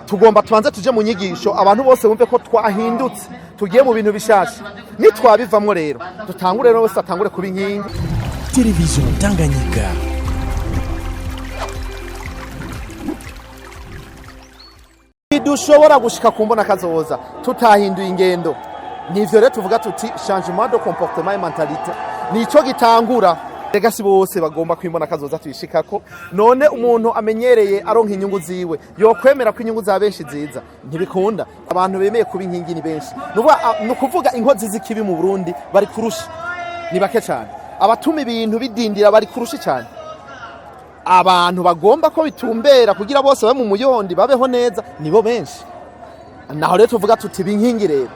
tugomba tubanze tuje mu nyigisho abantu bose bumve ko twahindutse tugiye mu bintu bishasha nitwabivamwo rero dutangure rero wese atangure kuba inkingi. Televiziyo Tanganyika. Dushobora gushika ku Imbonakazoza tutahinduye ingendo. Nivyo rero tuvuga tuti changement de comportement et mentalité. Nico gitangura. Rega si bose bagomba ku Imbonakazoza tuyishikako. None umuntu amenyereye aronka inyungu ziwe yo kwemera ko inyungu za benshi ziza ntibikunda. Abantu bemeye kuba inkingi ni benshi. Nukuvuga inkozi z'ikibi mu Burundi bari kurusha. Ni bake cyane. Abatuma ibintu bidindira bari kurusha cyane. Abantu bagomba ko bitumbera kugira bose babe mu muyondi babeho neza nibo benshi. Naho rero tuvuga tuti binkingi rero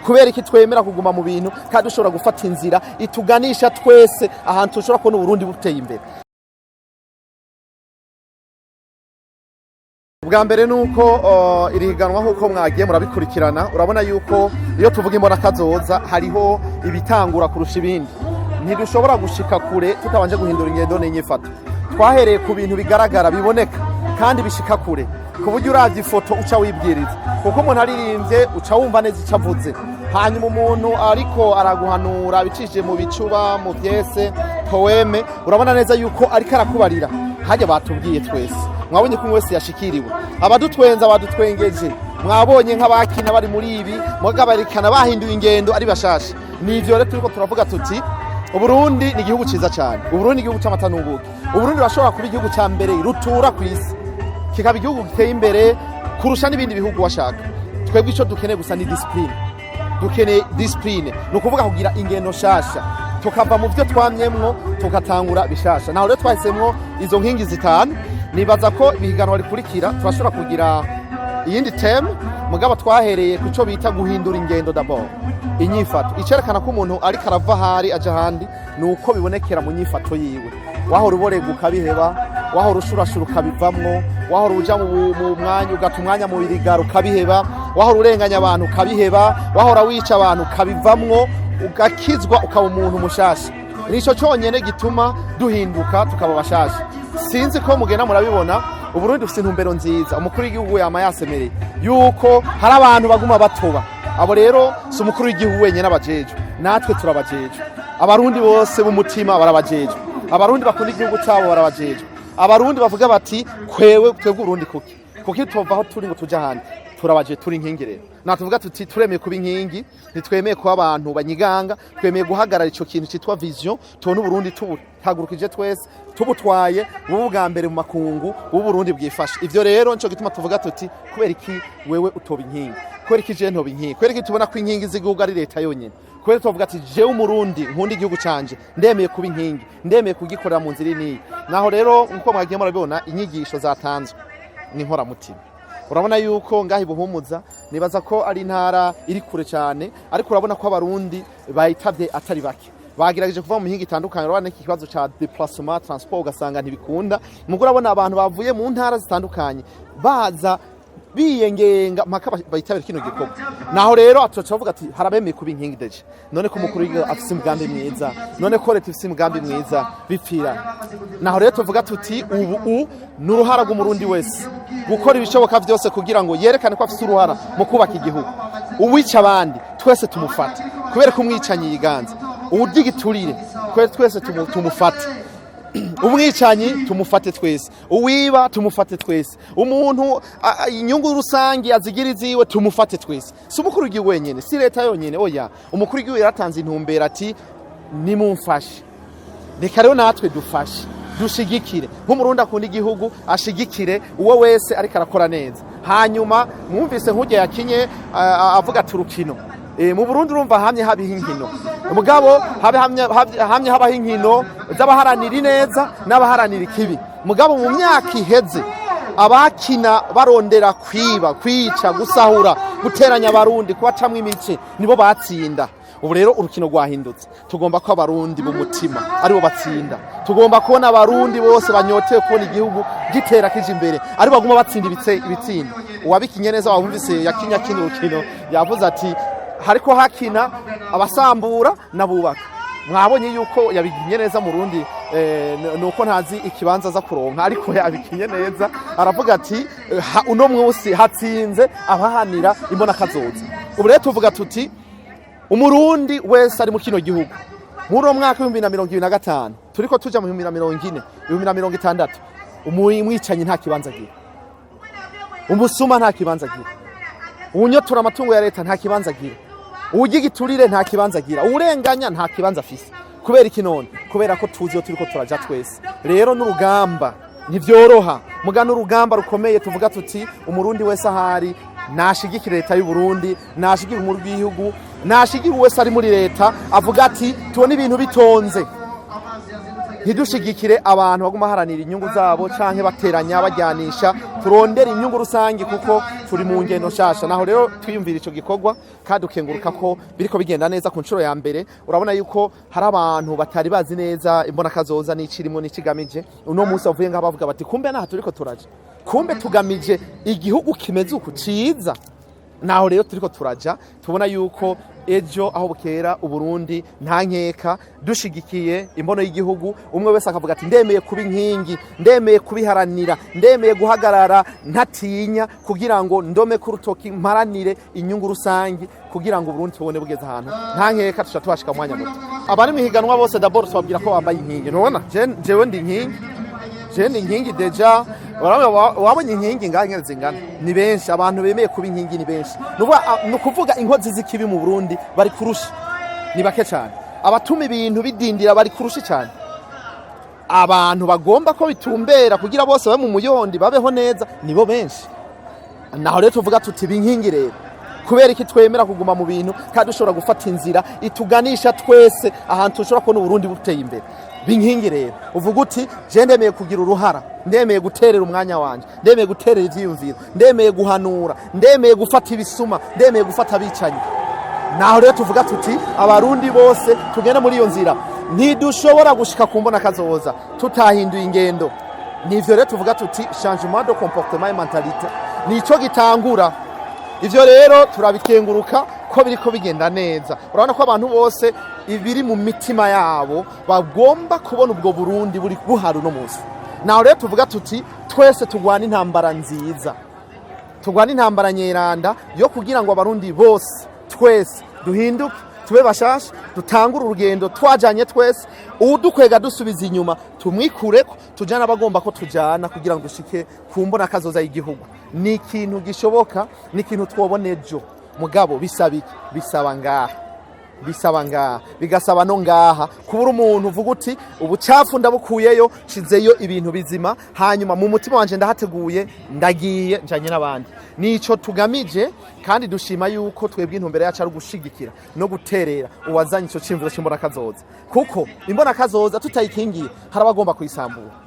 kubera iki twemera kuguma mu bintu kandi dushobora gufata inzira ituganisha twese ahantu tushobora kubona Burundi buteye imbere. Ubwa mbere nuko irihiganwa nkuko mwagiye murabikurikirana urabona yuko iyo tuvuga Imbonakazoza hariho ibitangura kurusha ibindi. Ntidushobora gushika kure tutabanje guhindura ingendo n'inyifato. Twahereye ku bintu bigaragara biboneka kandi bishika kure ku buryo uravye ifoto uca wibwiriza kuko umuntu aririmbye uca wumva neza icavuze hanyuma umuntu ariko araguhanura bicishije mu bicuba mu byese poeme urabona neza yuko ariko arakubarira haje batubwiye twese mwabonye ko wese yashikiriwe abadutwenza badutwengeje mwabonye nk'abakina bari muri ibi mugabarikana bahinduye ingendo ari bashasha nivyo rero turiko turavuga tuti Uburundi ni igihugu ciza cyane. Uburundi igihugu c'amatanunguke. Uburundi bashobora kuba igihugu ca mbere rutura ku isi. Kikaba igihugu giteye imbere kurusha n'ibindi bihugu washaka. Twebwe ico dukeneye gusa ni discipline. Dukeneye discipline. No kuvuga kugira ingendo shasha. Tukava mu byo twamyemwo tukatangura bishasha. Naho rero twahisemwo izo nkingi zitanu. Nibaza ko ibihiganwa rikurikira turashobora kugira iyindi theme mugabo twahereye kuco bita guhindura ingendo d'abord. Inyifato icerekana ko umuntu ari karava hari aje handi nuko bibonekera mu nyifato yiwe wahora uborega ukabiheba wahora ushurashura ukabivamwo wahora uja mu mwanya ugatumwanya mu birigara ukabiheba wahora urenganya abantu ukabiheba wahora wica abantu ukabivamwo ugakizwa ukaba umuntu mushasha nico cyonyene gituma duhinduka tukaba bashasha sinzi ko mugena murabibona Uburundi dufite intumbero nziza umukuru w'igihugu yama yasemereye yuko hari abantu baguma batoba abo rero si umukuru w'igihugu wenyine abajejwe natwe turabajejwe abarundi bose b'umutima barabajejwe abarundi bakunda igihugu cyabo barabajejwe abarundi bavuga bati twebwe Burundi kuki tuvaho turi ngo tuja handi turabaje turi inkingi rero natuvuga tuti turemeye kuba inkingi nitwemeye kuba abantu banyiganga twemeye guhagarara ico kintu citwa vision tubona Burundi tubutagurukije twese tubutwaye bwa mbere mu makungu Burundi bwifashe ivyo rero nico gituma tuvuga tuti kubera iki wewe utoba inkingi kubera iki je ntoba inkingi kubera iki tubona ko inkingi z'igihugu ari leta yonyene kubera tuvuga ati je umurundi nkunda igihugu canje ndemeye kuba inkingi ndemeye kugikorera mu nzira ni naho rero nkuko mwagiye murabibona inyigisho zatanzwe ni nkora mutima urabona yuko ngahi buhumuza nibaza ko ari intara iri kure cyane ariko urabona ko abarundi bayitavye atari bake bagirageje kuva mu mihinga itandukanye urabona iki kibazo ca déplacement transport ugasanga ntibikunda mugo urabona abantu bavuye mu ntara zitandukanye baza biyengenga mpaka bayitabira kino gikorwa naho rero atocavuga ati harabemeye kuba inkingi deje none ko mukuru w'igihugu afise umugambi mwiza none ko leta ifise umugambi mwiza bipfira naho rero tuvuga tuti ubu n'uruhara rw'umurundi wese gukora ibishoboka byose kugira ngo yerekane ko afise uruhara mu kubaka igihugu uwica abandi twese tumufate kubera ko umwicanyi yiganza uwudigiturire twese tumufate umwicanyi tumufate twese uwiba tumufate twese umuntu inyungu rusangi azigira iziwe tumufate twese si umukuru w'igihugu wenyene si leta yonyene oya umukuru w'igihugu yaratanze intumbero ati nimumfashe reka rero natwe dufashe dushigikire nk'umurundi akunda igihugu ashigikire uwo wese ariko arakora neza hanyuma mwumvise nk'ujya yakinye avuga ati urukino mu Burundi urumva hamye habiho inkino mugabo hamye habaho inkino z'abaharanira neza n'abaharanira ikibi mugabo mu myaka iheze abakina barondera kwiba kwica gusahura guteranya abarundi kubacamwe imice nibo batsinda ubu rero urukino rwahindutse tugomba ko abarundi mu mutima aribo batsinda tugomba kubona abarundi bose banyotewe kubona igihugu gitera kije imbere ari baguma batsinda ibitsinda uwabikinye neza wumvise yakinya kino urukino yavuze ati hariko hakina abasambura nabubaka mwabonye yuko yabiginye neza mu Burundi nuko ntazi ikibanza aza kuronka ariko yabikinye neza aravuga ati uno munsi hatsinze abahanira Imbonakazoza. Ubu rero tuvuga tuti umurundi wese ari mu kino gihugu muri uwo mwaka wa 2025 turiko tuja mu 2040 2060 umwicanyi nta kibanza agira, umusuma nta kibanza agira, unyotura amatungo ya leta nta kibanza agira, ugigiturire nta kibanza agira, urenganya nta kibanza afise. Kubera iki none? Kubera ko tuzi yo turiko turaja twese. Rero n'urugamba ntivyoroha, mugana urugamba rukomeye tuvuga tuti umurundi wese ahari nashigikira leta y'u Burundi, nashigikira umurwi w'igihugu, nashigikira wese ari muri leta avuga ati tubone ibintu bitonze. Ntidushigikire abantu baguma haranira inyungu zabo canke bateranya bajyanisha, turondera inyungu rusange kuko turi mu ngendo shasha. Naho rero twiyumvira ico gikorwa kandi ukenguruka ko biriko bigenda neza ku ncuro ya mbere. Urabona yuko hari abantu batari bazi neza Imbonakazoza n'icirimo n'ikigamije. Uno munsi bavuye ngaho bavuga bati kumbe naha turiko turaje, kumbe tugamije igihugu kimeze uku ciza. Naho rero turiko turaja tubona yuko ejo aho bukera Uburundi nta nkeka dushigikiye imbono y'igihugu, umwe wese akavuga ati ndemeye kuba inkingi, ndemeye kubiharanira, ndemeye guhagarara ntatinya kugira ngo ndome ku rutoki mparanire inyungu rusangi kugira ngo Uburundi tubone bugeze ahantu nta nkeka tuca tubashika mu mwanya muto. Abari mu higanwa bose d'abord twabwira ko bambaye inkingi. Nubona jewe ndi inkingi, jewe inkingi deja wabonye inkingi ngahe zingana ni benshi, abantu bemeye kuba inkingi ni benshi. Nukuvuga inkozi z'ikibi mu Burundi bari kurusha ni bake cyane, abatuma ibintu bidindira bari kurusha cyane. Abantu bagomba ko bitumbera kugira bose babe mu muyondi babeho neza nibo benshi. Naho rero tuvuga tuti binkingi rero kubera iki twemera kuguma mu bintu kandi dushobora gufata inzira ituganisha twese ahantu dushobora kubona Uburundi buteye imbere. Binkingi rero uvuga uti je ndemeye kugira uruhara, ndemeye guterera umwanya wanje, ndemeye guterera ivyiyumviro, ndemeye guhanura, ndemeye gufata ibisuma, ndemeye gufata abicanyi. Naho rero tuvuga tuti abarundi bose tugenda muri iyo nzira, ntidushobora gushika ku Imbonakazoza tutahinduye ingendo. Nivyo rero tuvuga tuti changement de comportement et mentalité nico gitangura. Ivyo rero turabikenguruka ko biriko bigenda neza. Urabona ko abantu bose ibiri mu mitima yabo bagomba kubona ubwo Burundi buri buharu no munsi. Naho rero tuvuga tuti twese tugwana intambara nziza, tugwana intambara nyeranda yo kugira ngo abarundi bose twese duhinduke tube bashasha, dutangura urugendo twajanye twese, udukwega dusubiza inyuma tumwikureko tujana abagomba ko tujana kugira ngo dushike ku Imbonakazoza y'igihugu. Ni ikintu gishoboka, ni ikintu twobona ejo. Mugabo bisaba ngaha bigasaba no ngaha kubura umuntu uvuga uti ubucafu ndabukuyeyo cizeyo ibintu bizima, hanyuma mu mutima wanje ndahateguye ndagiye njanye n'abandi. Nico tugamije kandi dushima yuko twebwe intumbere yacu ari gushigikira no guterera uwazanye ico cimviro c'Imbonakazoza, kuko Imbonakazoza tutayikingiye harabagomba kuyisambura.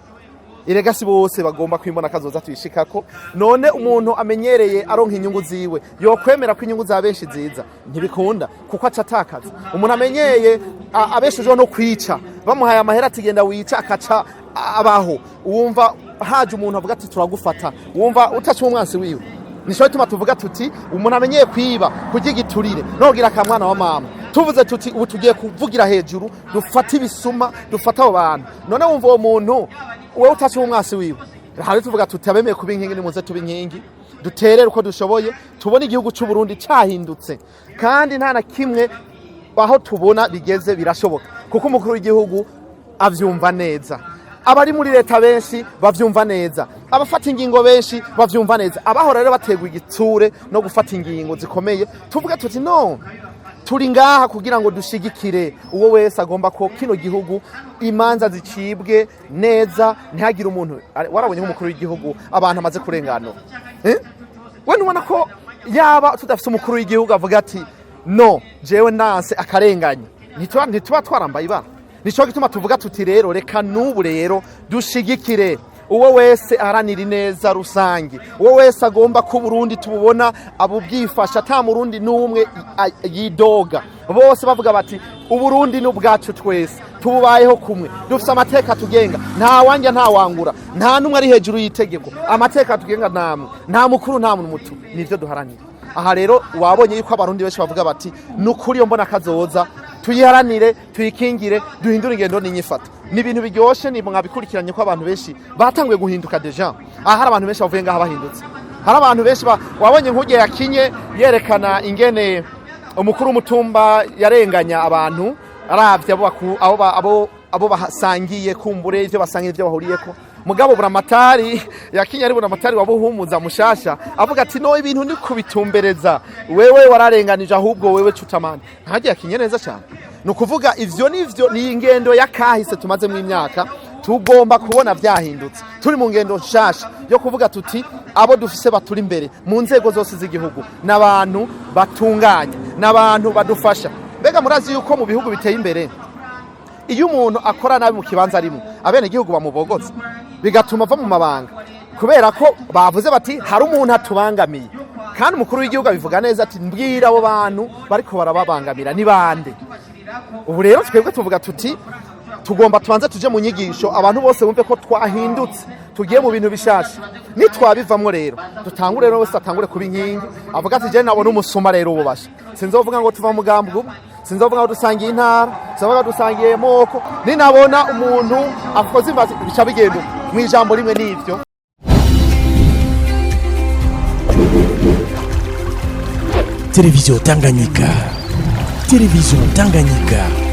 Irega si bose bagomba Imbonakazoza tuyishikako. None umuntu amenyereye aronka inyungu ziwe yo kwemera ko inyungu za benshi ziza ntibikunda kuko acatakaza. Umuntu amenyeye abeshejeho no kwica, bamuhaye amahera atigenda wica akaca abaho, wumva haje umuntu avuga ati turagufata, wumva utaca umwansi wiwe. Nisho bituma tuvuga tuti umuntu amenyeye kwiba kugigiturire nogira akamwana wa mama, tuvuze tuti ubu tugiye kuvugira hejuru dufata ibisuma dufata abo bantu. None wumva uwo muntu wewe utaca umwasi wiwe. Hari tuvuga tuti abemeye kuba inkingi nimuze tuba inkingi, duterere uko dushoboye, tubone igihugu cy'u Burundi cyahindutse kandi nta na kimwe aho tubona bigeze birashoboka kuko umukuru w'igihugu avyumva neza, abari muri leta benshi bavyumva neza, abafata ingingo benshi bavyumva neza. Abahora rero bategwa igitsure no gufata ingingo zikomeye tuvuga tuti no, turi ngaha kugira ngo dushigikire uwo wese agomba ko kino gihugu imanza zicibwe neza, ntihagire umuntu. Warabonye nk'umukuru w'igihugu abantu amaze kurenganura, we nubona ko yaba tudafite umukuru w'igihugu avuga ati no jewe nanse akarenganya, ntituba twarambaye ibara. Nico gituma tuvuga tuti rero reka nubu rero dushigikire uwo wese aharanira neza rusangi, uwo wese agomba ko Burundi tububona abubwifasha ata murundi numwe yidoga, bose bavuga bati Uburundi n'ubwacu twese tububayeho kumwe, dufite amateka tugenga, nta wanja nta wangura, nta numwe ari hejuru y'itegeko, amateka tugenga namwe, nta mukuru nta muntu muto. Nivyo duharanira. Aha rero wabonye yuko abarundi benshi bavuga bati nukuri yo Imbonakazoza tuyiharanire tuyikingire duhindure ingendo n'inyifato ni ibintu biryoshe ni mwabikurikiranye ko abantu benshi batanguye guhinduka deja hari abantu benshi bavuye ngaha bahindutse hari abantu benshi wabonye nk'ugiye yakinye yerekana ingene umukuru w'umutumba yarenganya abantu aravye abo basangiye kumbure ivyo basangiye ivyo bahuriyeko mugabo buramatari yakinye ari buramatari wabuhumuza mushasha avuga ati no ibintu ni kubitumbereza wewe wararenganije ahubwo wewe cutamani ntagiye yakinye neza cyane no kuvuga ivyo nivyo ni ingendo yakahise tumaze mu imyaka tugomba kubona vyahindutse turi mu ngendo nshasha yo kuvuga tuti abo dufise baturi imbere mu nzego zose z'igihugu n'abantu batunganya n'abantu badufasha mbega murazi yuko mu bihugu biteye imbere iyo umuntu akora nabi mu kibanza arimo abene igihugu bamubogoza bigatuma ava mu mabanga kubera ko bavuze bati hari umuntu atubangamiye kandi umukuru w'igihugu abivuga neza ati mbwira abo bantu bariko barababangamira ni bande ubu rero twebwe tuvuga tuti tugomba tubanze tuje mu nyigisho abantu bose bumve ko twahindutse tugiye mu bintu bishasha nitwabivamwo rero dutangure rero wese atangure kuba inkingi avuga ati je nabona umusuma rero ububasha sinzovuga ngo tuva mu gambo sinzovuga ngo dusangiye intara sinzovuga ngo dusangiye moko ninabona umuntu akoze imbazi bica bigenda mu ijambo rimwe n'ivyo Television Tanganyika. Television Tanganyika.